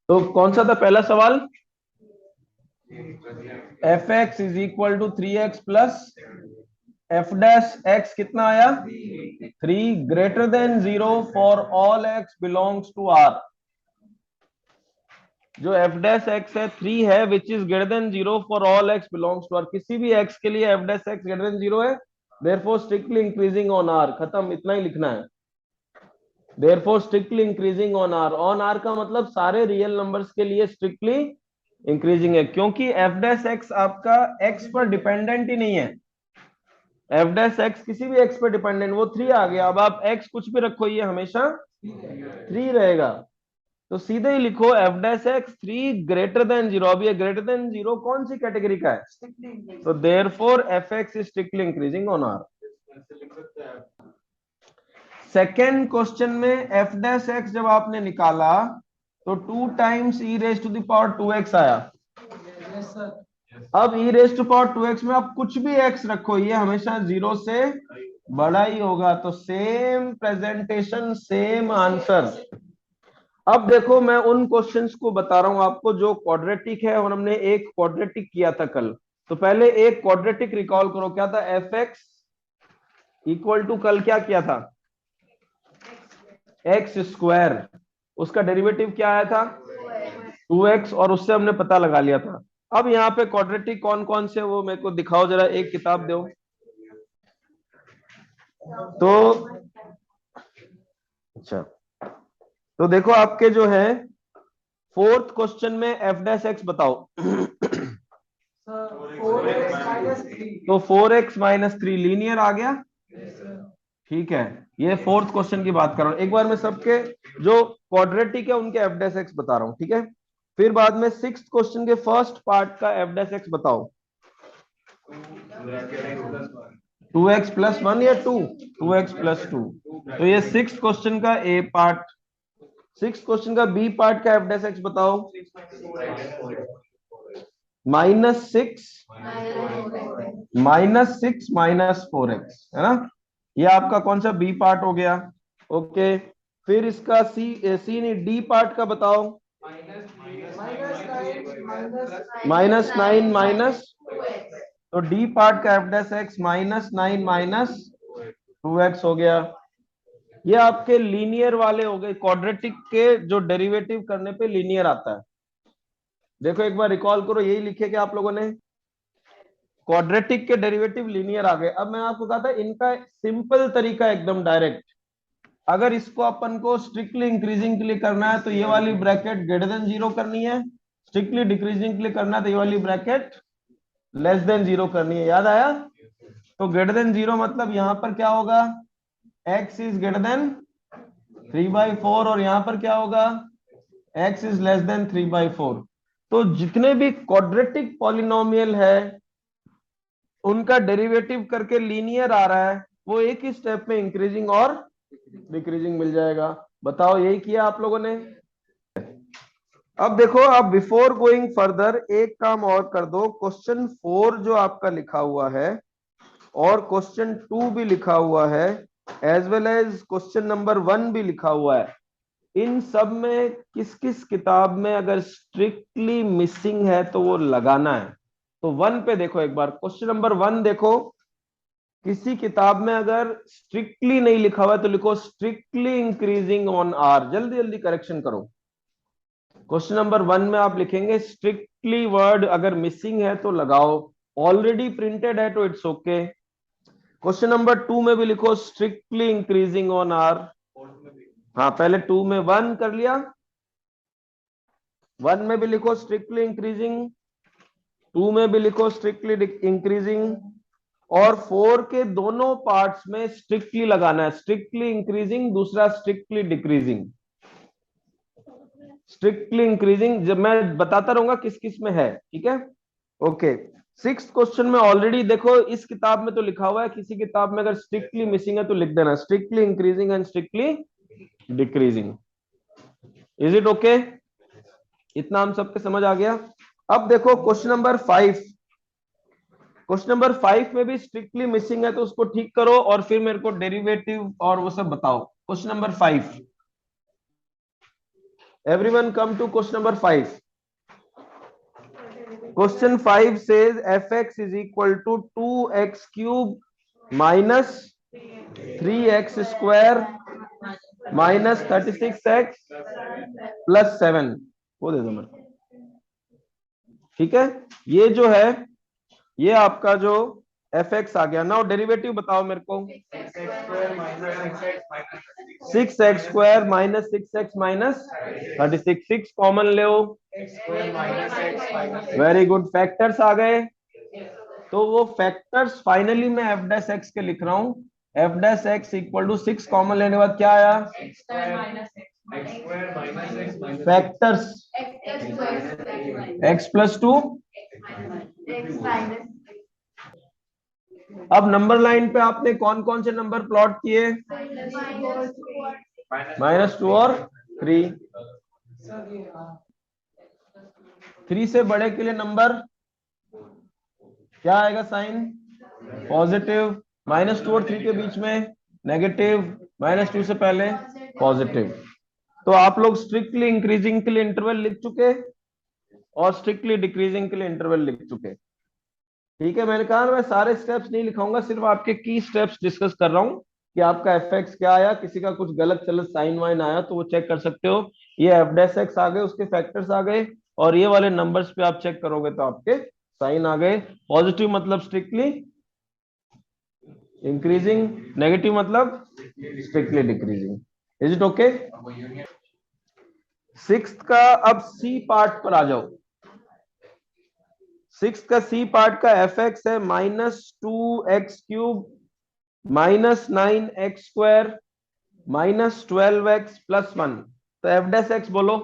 तो कौन सा था पहला सवाल? F X is equal to 3x plus F dash X कितना आया? 3 greater than 0 for all X belongs to R. जो एफ डैश एक्स है 3 है, which is greater than 0 for all X belongs to R. किसी भी X के लिए F dash X greater than 0 है, therefore strictly increasing on R. खत्म, इतना ही लिखना है। Therefore strictly increasing on are. On are का मतलब सारे रियल नंबर्स के लिए स्ट्रिक्टली इंक्रीजिंग है, क्योंकि एफ डैश एक्स आपका एक्स पर डिपेंडेंट ही नहीं है। एफ डैश एक्स किसी भी एक्स पर डिपेंडेंट, वो 3 आ गया। अब आप एक्स कुछ भी रखो, ये हमेशा 3 रहेगा। तो सीधे ही लिखो F dash x 3 greater than 0। अब ये ग्रेटर देन 0 कौन सी कैटेगरी का है? तो therefore F X is strictly increasing on R. Second question में एफ डैश एक्स जब आपने निकाला तो 2 times E raise to the power 2x आया। अब ई रेज टू पावर 2x में आप कुछ भी x रखो, ये हमेशा 0 से बड़ा ही होगा। तो सेम प्रेजेंटेशन, सेम आंसर। अब देखो, मैं उन क्वेश्चंस को बता रहा हूं आपको जो क्वाड्रेटिक है, और हमने एक क्वाड्रेटिक किया था कल। तो पहले एक क्वाड्रेटिक रिकॉल करो, क्या था? एफ एक्स इक्वल टू, कल क्या किया था? X square. उसका डेरिवेटिव क्या आया था? 2x, और उससे हमने पता लगा लिया था। अब यहाँ पे क्वाड्रेटिक कौन कौन से, वो मेरे को दिखाओ जरा, एक किताब दो। तो अच्छा, तो देखो आपके जो है फोर्थ क्वेश्चन में एफ डैश एक्स बताओ। तो 4x माइनस 3 लीनियर आ गया। ठीक है, ये फोर्थ क्वेश्चन की बात कर रहा हूं। एक बार मैं सबके जो क्वाड्रेटिक है उनके एफ डैश एक्स बता रहा हूं, ठीक है? फिर बाद में सिक्स्थ क्वेश्चन के फर्स्ट पार्ट का एफ डैश एक्स बताओ। 2x प्लस 1 या 2? 2x plus 2। तो ये सिक्स्थ क्वेश्चन का ए पार्ट। सिक्स्थ क्वेश्चन का बी पार्ट का एफ डैश एक्स बताओ। -6 -6 -4x, है ना? ये आपका कौन सा बी पार्ट हो गया? ओके। फिर इसका सी नहीं, डी पार्ट का बताओ। -9 माइनस, तो डी पार्ट का एफ डैश एक्स -9 -2x हो गया। ये आपके लीनियर वाले हो गए। क्वाड्रेटिक के जो डेरिवेटिव करने पे लीनियर आता है। देखो एक बार रिकॉल करो, यही लिखे क्या आप लोगों ने? क्वाड्रेटिक के डेरिवेटिव लीनियर आ गए। अब मैं आपको कहा था इनका सिंपल तरीका एकदम डायरेक्ट। अगर इसको अपन को स्ट्रिक्टली इंक्रीजिंग के लिए करना है तो ये वाली ब्रैकेट ग्रेटर देन 0 करनी है। स्ट्रिक्टली डिक्रीजिंग के लिए करना है तो ये वाली ब्रैकेट लेस देन 0 करनी है। याद आया? तो ग्रेटर देन 0 मतलब यहां पर क्या होगा? x इज ग्रेटर देन 3/4, और यहां पर क्या होगा? x is less then 3/4। तो जितने भी क्वाड्रेटिक पॉलिनोमियल है उनका डेरिवेटिव करके लीनियर आ रहा है, वो एक ही स्टेप में इंक्रीजिंग और डिक्रीजिंग मिल जाएगा। बताओ, यही किया आप लोगों ने? अब देखो, आप बिफोर गोइंग फर्दर एक काम और कर दो। क्वेश्चन 4 जो आपका लिखा हुआ है और क्वेश्चन 2 भी लिखा हुआ है, as well as question number 1 भी लिखा हुआ है। इन सब में किस किस किताब में अगर स्ट्रिक्टली मिसिंग है तो वो लगाना है। तो 1 पे देखो एक बार, क्वेश्चन नंबर 1 देखो। किसी किताब में अगर स्ट्रिक्टली नहीं लिखा हुआ है तो लिखो स्ट्रिक्टली इंक्रीजिंग ऑन आर। जल्दी जल्दी करेक्शन करो। क्वेश्चन नंबर 1 में आप लिखेंगे स्ट्रिक्टली, वर्ड अगर मिसिंग है तो लगाओ, ऑलरेडी प्रिंटेड है तो इट्स ओके। क्वेश्चन नंबर 2 में भी लिखो स्ट्रिक्टली इंक्रीजिंग ऑन आर। हाँ, पहले 2 में 1 कर लिया, 1 में भी लिखो स्ट्रिक्टली इंक्रीजिंग, 2 में भी लिखो स्ट्रिक्टली इंक्रीजिंग, और 4 के दोनों पार्ट्स में स्ट्रिक्टली लगाना है। स्ट्रिक्टली इंक्रीजिंग, दूसरा स्ट्रिक्टली डिक्रीजिंग। स्ट्रिक्टली इंक्रीजिंग जब मैं बताता रहूंगा किस किस में है, ठीक है? ओके। सिक्स्थ क्वेश्चन में ऑलरेडी देखो, इस किताब में तो लिखा हुआ है, किसी किताब में अगर स्ट्रिक्टली मिसिंग है तो लिख देना strictly increasing and strictly decreasing. Is it okay? इतना हम सबके समझ आ गया। अब देखो क्वेश्चन नंबर 5। क्वेश्चन नंबर 5 में भी स्ट्रिक्टली मिसिंग है तो उसको ठीक करो और फिर मेरे को डेरिवेटिव और वो सब बताओ। Question number 5, Everyone come to question number 5. Question 5 says fx is equal to 2x cube minus 3x square minus 36x plus 7. वो दे दो मेरे, ठीक है। ये जो है ये आपका जो fx आ गया ना, डेरिवेटिव बताओ मेरे को। 6x square minus 6x minus 36, 6 common ले, वेरी गुड, फैक्टर्स आ गए। तो वो फैक्टर्स फाइनली मैं एफ डैश एक्स के लिख रहा हूं, F dash X equal to 6 common लेने के बाद क्या आया, फैक्टर्स x प्लस 2। अब नंबर लाइन पे आपने कौन कौन से नंबर प्लॉट किए, -2 और 3। 3 से बड़े के लिए नंबर क्या आएगा, साइन पॉजिटिव, -2 और 3 के बीच में नेगेटिव, -2 से पहले पॉजिटिव। तो आप लोग स्ट्रिक्टली इंक्रीजिंग के लिए इंटरवल लिख चुके और स्ट्रिक्टली डिक्रीजिंग के लिए इंटरवल लिख चुके, ठीक है। मैंने कहा मैं सारे स्टेप्स नहीं लिखाऊंगा, सिर्फ आपके की स्टेप्स डिस्कस कर रहा हूं कि आपका एफ एक्स क्या आया, किसी का कुछ गलत चलत साइन वाइन आया तो वो चेक कर सकते हो। ये एफ डैश एक्स आ गए, उसके फैक्टर्स आ गए, और ये वाले नंबर्स पे आप चेक करोगे तो आपके साइन आ गए। पॉजिटिव मतलब स्ट्रिक्टली इंक्रीजिंग, नेगेटिव मतलब strictly decreasing. Is it okay? Sixth का अब सी पार्ट पर आ जाओ। सिक्स का सी पार्ट का एफ एक्स है -2x³ -9x² -12x + 1। तो एफ डैश एक्स बोलो,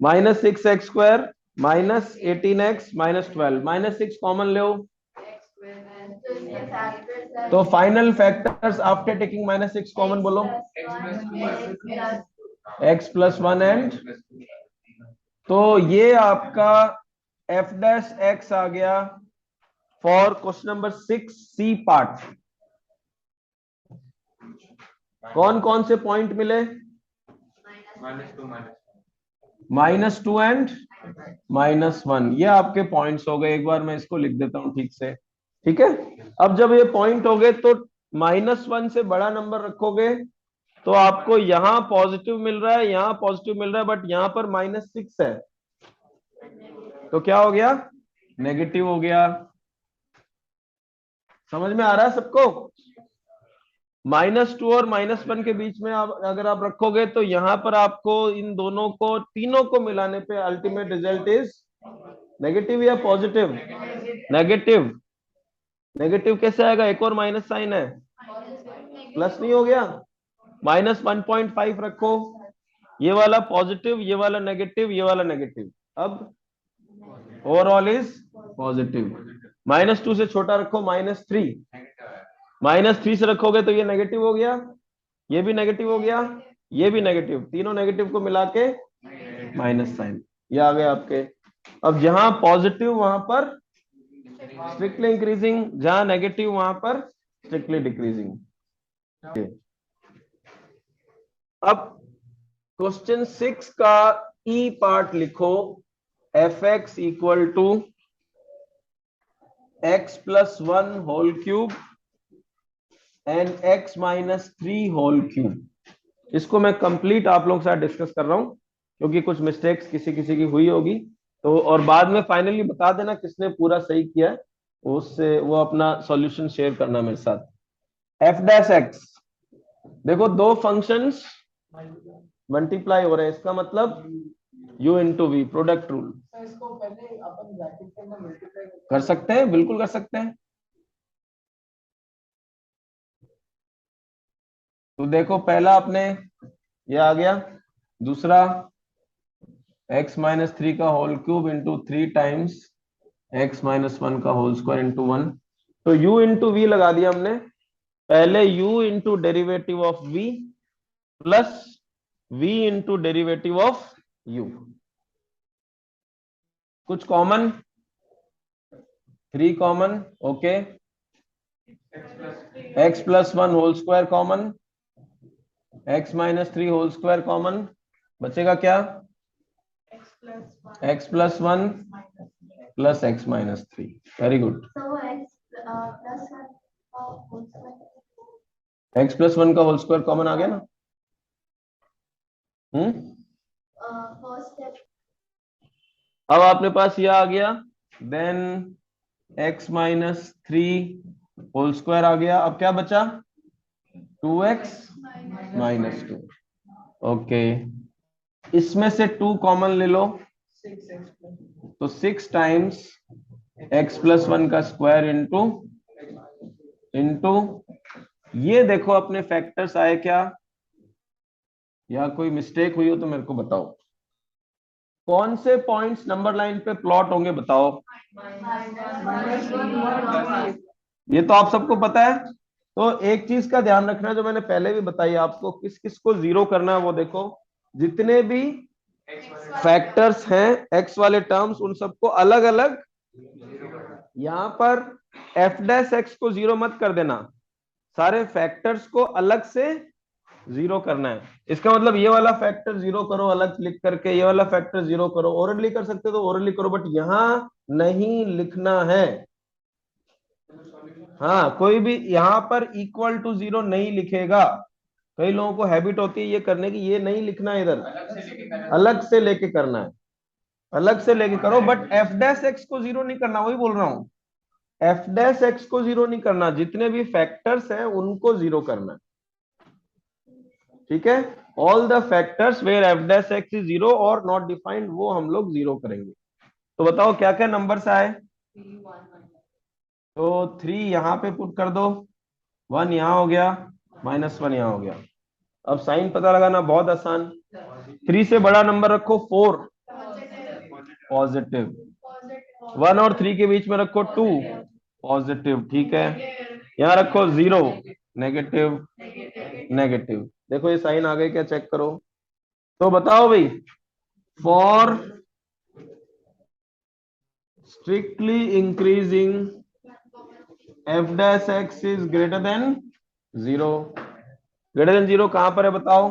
-6x² -18x -12, -6 कॉमन ले, तो final factors after taking -6 common बोलो, x + 1 एंड, तो ये आपका एफ डैश एक्स आ गया for question number 6 C part. कौन कौन से पॉइंट मिले, -2 एंड -1, ये आपके पॉइंट्स हो गए। एक बार मैं इसको लिख देता हूं ठीक से, ठीक है। अब जब ये पॉइंट हो गए तो -1 से बड़ा नंबर रखोगे तो आपको यहां पॉजिटिव मिल रहा है, यहां पॉजिटिव मिल रहा है, बट यहां पर -6 है, तो क्या हो गया, नेगेटिव हो गया। समझ में आ रहा है सबको? -2 और -1 के बीच में आप अगर आप रखोगे तो यहां पर आपको इन दोनों को, तीनों को मिलाने पे अल्टीमेट रिजल्ट इज नेगेटिव या पॉजिटिव, नेगेटिव। नेगेटिव कैसे आएगा, एक और माइनस साइन है, प्लस नहीं हो गया, -1.5 रखो, ये वाला पॉजिटिव, ये वाला नेगेटिव, ये वाला नेगेटिव, अब ओवरऑल इज पॉजिटिव। -2 से छोटा रखो, -3, -3 से रखोगे तो ये नेगेटिव हो गया, ये भी नेगेटिव हो गया, ये भी नेगेटिव, तीनों नेगेटिव को मिला के माइनस साइन, ये आ गए आपके। अब जहां पॉजिटिव वहां पर स्ट्रिक्टली इंक्रीजिंग, जहां नेगेटिव वहां पर स्ट्रिक्टली डिक्रीजिंग। अब क्वेश्चन 6 का ई पार्ट लिखो, F X equal to x + 1 whole cube and x - 3 whole cube. इसको मैं कंप्लीट आप लोगों के साथ डिस्कस कर रहा हूं क्योंकि कुछ मिस्टेक्स किसी किसी की हुई होगी, तो और बाद में फाइनली बता देना किसने पूरा सही किया है, उससे वो अपना सॉल्यूशन शेयर करना मेरे साथ। एफ डैश एक्स, देखो दो फंक्शंस मल्टीप्लाई हो रहे हैं, इसका मतलब u * v, प्रोडक्ट रूल। इसको पहले अपन ब्रैकेट के अंदर मल्टीप्लाई कर सकते हैं, बिल्कुल कर सकते हैं। तो देखो पहला अपने ये आ गया, दूसरा x - 3 का whole cube into 3 times x - 1 का होल स्क्वायर इंटू 1। तो u * v लगा दिया हमने, पहले u into derivative of v plus v into derivative of u, कुछ common, 3 common, okay, x + 1 whole square common, x minus 3 whole square common, बचेगा क्या? x plus 1 plus x minus 3। Very good. x plus 1 का whole square common आ गया ना? अब आपके पास यह आ गया, then x minus 3 whole square आ गया। अब क्या बचा? 2x minus 2। ओके, इसमें से 2 कॉमन ले लो, तो 6 टाइम्स x प्लस 1 का स्क्वायर इंटू ये देखो अपने फैक्टर्स आए क्या, या कोई मिस्टेक हुई हो तो मेरे को बताओ। कौन से पॉइंट्स नंबर लाइन पे प्लॉट होंगे बताओ? ये तो आप सबको पता है। तो एक चीज का ध्यान रखना, जो मैंने पहले भी बताई आपको, किस किस को जीरो करना है वो देखो। जितने भी फैक्टर्स हैं एक्स वाले टर्म्स, उन सबको अलग अलग, यहां पर एफ डैश एक्स को जीरो मत कर देना, सारे फैक्टर्स को अलग से जीरो करना है। इसका मतलब ये वाला फैक्टर जीरो करो अलग लिख करके, ये वाला फैक्टर जीरो करो। ओरली कर सकते तो ओरली करो, बट यहां नहीं लिखना है। हाँ, कोई भी यहां पर इक्वल टू जीरो नहीं लिखेगा। कई लोगों को हैबिट होती है ये करने की, ये नहीं लिखना है इधर, अलग से लेके करना है। अलग से लेके करो, बट एफ डैश एक्स को जीरो नहीं करना, वही बोल रहा हूं। एफ डैश एक्स को जीरो नहीं करना, जितने भी फैक्टर्स हैं उनको जीरो करना है। ठीक है, all the factors where F dash X is zero और नॉट डिफाइंड, वो हम लोग जीरो करेंगे। तो बताओ क्या क्या नंबर्स आए? तो 3 यहां पे पुट कर दो, 1 यहां हो गया, -1 यहां हो गया। अब साइन पता लगाना बहुत आसान। 3 से बड़ा नंबर रखो 4 पॉजिटिव, 1 और 3 के बीच में रखो 2 पॉजिटिव। ठीक है, यहाँ रखो 0 नेगेटिव नेगेटिव। देखो ये साइन आ गए क्या, चेक करो। तो बताओ भाई, for strictly increasing F dash X is greater than 0। Greater than 0 कहां पर है बताओ?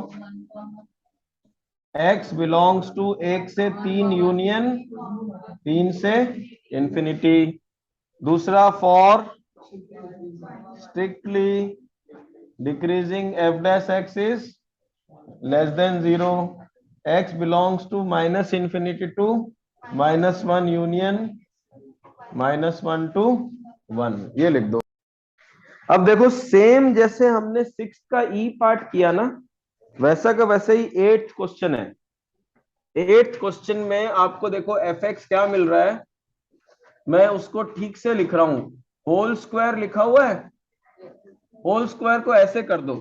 x बिलोंग्स टू 1 से 3 यूनियन 3 से इंफिनिटी। दूसरा, for strictly decreasing F dash X is less than 0, x belongs to minus infinity to -1 union -1 to 1। ये लिख दो। अब देखो, सेम जैसे हमने 6 का ई पार्ट किया ना, वैसा का वैसे ही 8th क्वेश्चन है। 8th क्वेश्चन में आपको देखो एफ एक्स क्या मिल रहा है, मैं उसको ठीक से लिख रहा हूं। होल स्क्वायर लिखा हुआ है, होल स्क्वायर को ऐसे कर दो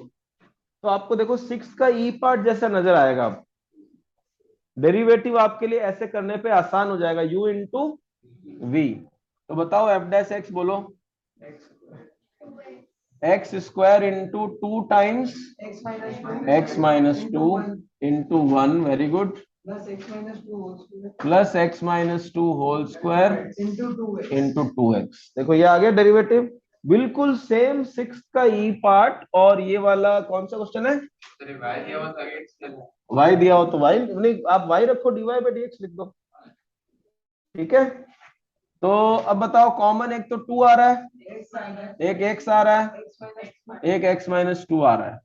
तो आपको देखो 6 का ई पार्ट जैसा नजर आएगा। डेरिवेटिव आपके लिए ऐसे करने पे आसान हो जाएगा, u इंटू वी। तो बताओ एफ डैश एक्स बोलो। X square into 2 times X minus 2 into 1, very good, plus X minus 2 whole square into 2x। देखो ये आ गया डेरिवेटिव, बिल्कुल सेम 6 का ई पार्ट। और ये वाला कौन सा क्वेश्चन है? y दिया हो तो y नहीं, आप y रखो, dy by dx लिख दो। ठीक है, तो अब बताओ, कॉमन एक तो 2 आ रहा है, एक x आ रहा है, एक x माइनस 2 आ रहा है।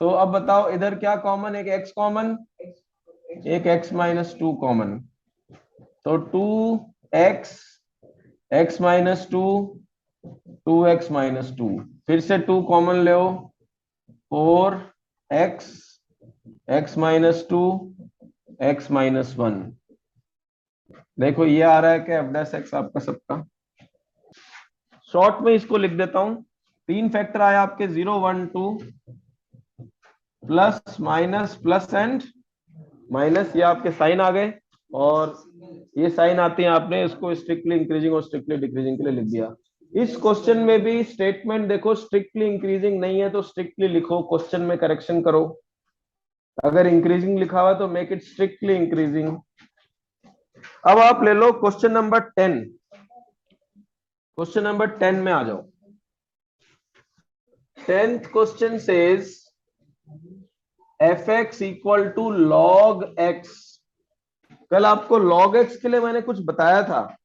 तो अब बताओ इधर क्या कॉमन? एक x कॉमन, एक x माइनस 2 कॉमन। तो 2x x minus 2 2x minus 2, फिर से 2 कॉमन ले, 4x x minus 2 x minus 1। देखो ये आ रहा है कि एफ डैश एक्स आपका सबका। शॉर्ट में इसको लिख देता हूं, 3 फैक्टर आया आपके 0 1 2, plus minus plus and minus, ये आपके साइन आ गए। और ये साइन आते हैं, आपने इसको स्ट्रिक्टली इंक्रीजिंग और स्ट्रिक्टली डिक्रीजिंग के लिए लिख दिया। इस क्वेश्चन में भी स्टेटमेंट देखो, स्ट्रिक्टली इंक्रीजिंग नहीं है तो स्ट्रिक्टली लिखो, क्वेश्चन में करेक्शन करो। अगर इंक्रीजिंग लिखा हुआ तो मेक इट स्ट्रिक्टली इंक्रीजिंग। अब आप ले लो क्वेश्चन नंबर 10। क्वेश्चन नंबर 10 में आ जाओ। 10th question says F X equal to log X. कल आपको log x के लिए मैंने कुछ बताया था।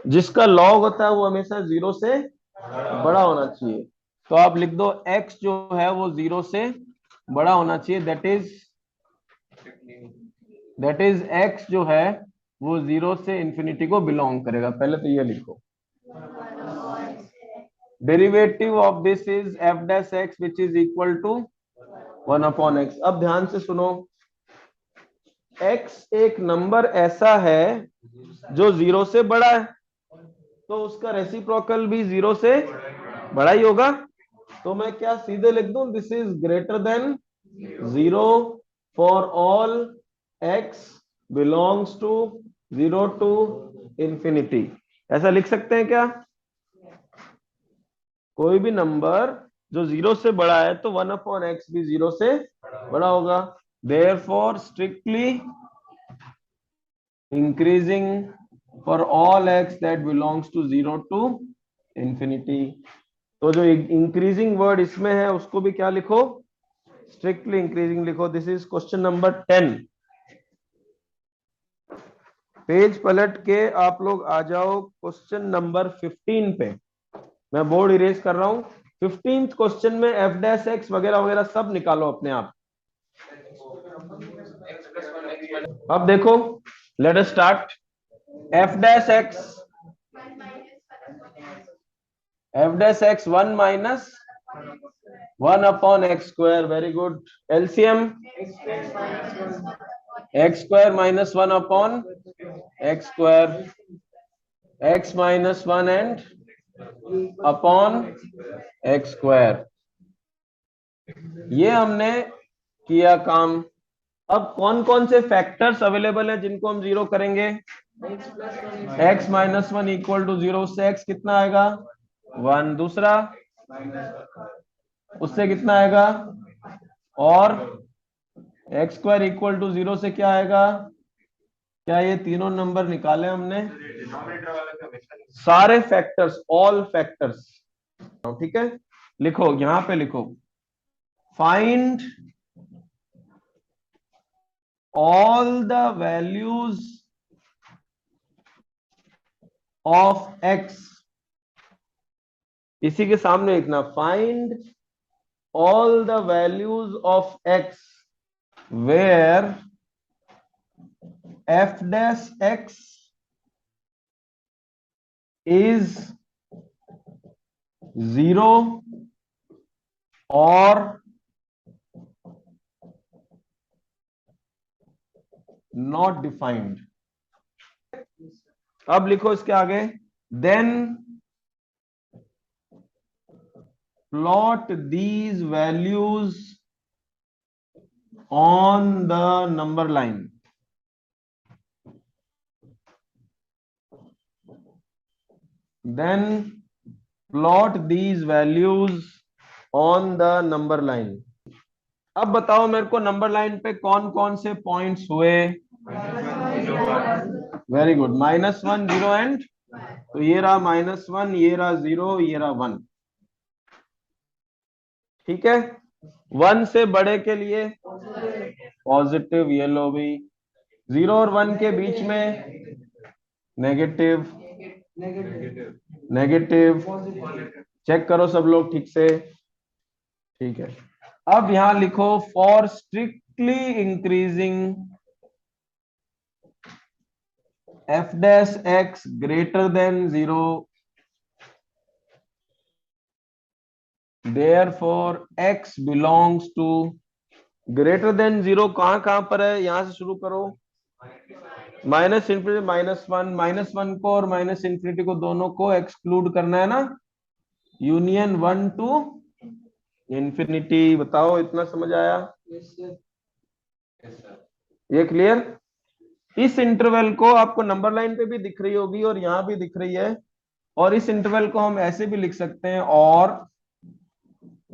जिसका log होता है वो हमेशा 0 से बड़ा होना चाहिए। तो आप लिख दो x जो है वो 0 से बड़ा होना चाहिए। दैट इज x जो है वो 0 से इंफिनिटी को बिलोंग करेगा। पहले तो ये लिखो, derivative of this is F dash X which is equal to 1/x। अब ध्यान से सुनो, x एक नंबर ऐसा है जो 0 से बड़ा है, तो उसका रेसिप्रोकल भी 0 से बड़ा ही होगा। तो मैं क्या सीधे लिख दूं, this is greater than 0 for all x belongs to 0 to infinity. ऐसा लिख सकते हैं क्या? कोई भी नंबर जो 0 से बड़ा है तो 1/x भी 0 से बड़ा होगा। Therefore strictly increasing for all x that belongs to 0 to infinity. तो जो इंक्रीजिंग वर्ड इसमें है उसको भी क्या लिखो, स्ट्रिक्टली इंक्रीजिंग लिखो। This is question number 10। Page पलट के आप लोग आ जाओ क्वेश्चन नंबर 15 पे। मैं बोर्ड इरेज कर रहा हूं। 15th क्वेश्चन में एफ डैश एक्स वगैरह वगैरह सब निकालो अपने आप। अब देखो, let us start. F dash x, F dash x 1 minus 1/x²। Very good. LCM x² minus 1/x², x minus 1 and upon x²। ये हमने किया काम। अब कौन कौन से फैक्टर्स अवेलेबल है जिनको हम जीरो करेंगे? x माइनस 1 इक्वल टू 0, उससे x कितना आएगा 1। दूसरा उससे कितना आएगा, और x² इक्वल टू 0 से क्या आएगा? क्या ये तीनों नंबर निकाले हमने? सारे फैक्टर्स, ऑल फैक्टर्स। ठीक है, लिखो यहां पे लिखो, find all the values of x। इसी के सामने लिखना, find all the values of x where f dash x is 0 or not defined। अब लिखो इसके आगे, then plot these values on the number line। then plot these values on the number line। अब बताओ मेरे को नंबर लाइन पे कौन कौन से पॉइंट्स हुए? वेरी गुड, -1 0 एंड, तो ये रहा -1, ये रहा 0, ये रहा 1। ठीक है, 1 से बड़े के लिए पॉजिटिव, ये लो भी। 0 और 1 के बीच में नेगेटिव, नेगेटिव। चेक करो सब लोग ठीक से। ठीक है, अब यहां लिखो, for strictly increasing f dash x greater than 0, therefore x belongs to greater than 0। कहां पर है, यहां से शुरू करो। माइनस इंफिनिटी -1, -1 को और माइनस इंफिनिटी को दोनों को एक्सक्लूड करना है ना, यूनियन 1 टू इंफिनिटी। बताओ इतना समझ आया? ये क्लियर? इस इंटरवल को आपको नंबर लाइन पे भी दिख रही होगी और यहां भी दिख रही है, और इस इंटरवल को हम ऐसे भी लिख सकते हैं, और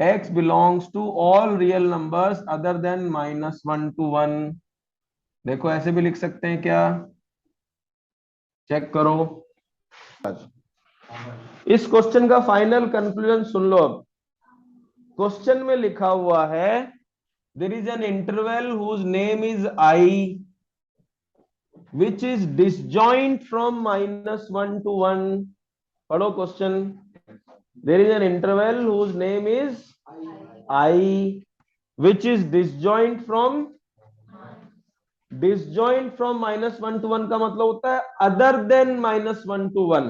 x belongs to all real numbers other than -1 to 1। देखो ऐसे भी लिख सकते हैं क्या? चेक करो। इस क्वेश्चन का फाइनल कंक्लूजन सुन लो अब। क्वेश्चन में लिखा हुआ है there is an interval whose name is I which is disjoint from -1 to 1. पढ़ो question. There is an interval whose name is I which is disjoint from -1 to 1 का मतलब होता है other than -1 to 1.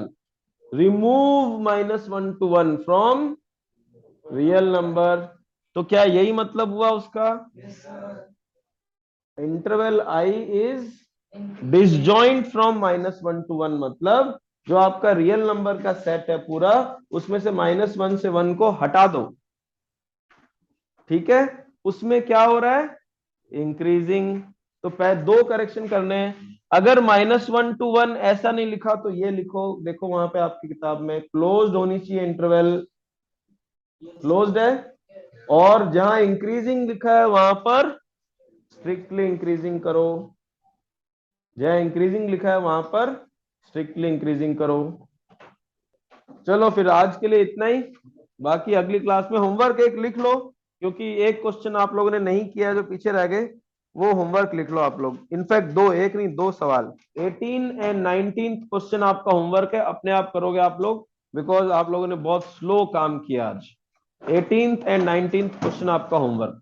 Remove -1 to 1 from real number. तो क्या यही मतलब हुआ उसका? Interval I is disjoint from -1 to 1 मतलब जो आपका रियल नंबर का सेट है पूरा, उसमें से -1 से 1 को हटा दो. ठीक है, उसमें क्या हो रहा है? इंक्रीजिंग. तो पहले दो करेक्शन करने हैं. अगर -1 to 1 ऐसा नहीं लिखा तो ये लिखो. देखो वहां पे आपकी किताब में क्लोज्ड होनी चाहिए, इंटरवल क्लोज्ड है. और जहां इंक्रीजिंग लिखा है वहां पर स्ट्रिक्टली इंक्रीजिंग करो. जहां इंक्रीजिंग लिखा है वहां पर स्ट्रिक्टली इंक्रीजिंग करो. चलो फिर आज के लिए इतना ही. बाकी अगली क्लास में होमवर्क एक लिख लो, क्योंकि एक क्वेश्चन आप लोगों ने नहीं किया जो पीछे रह गए, वो होमवर्क लिख लो आप लोग. इनफैक्ट दो, एक नहीं दो सवाल. 18 एंड 19 क्वेश्चन आपका होमवर्क है, अपने आप करोगे आप लोग, बिकॉज आप लोगों ने बहुत स्लो काम किया आज. 18th एंड 19th क्वेश्चन आपका होमवर्क.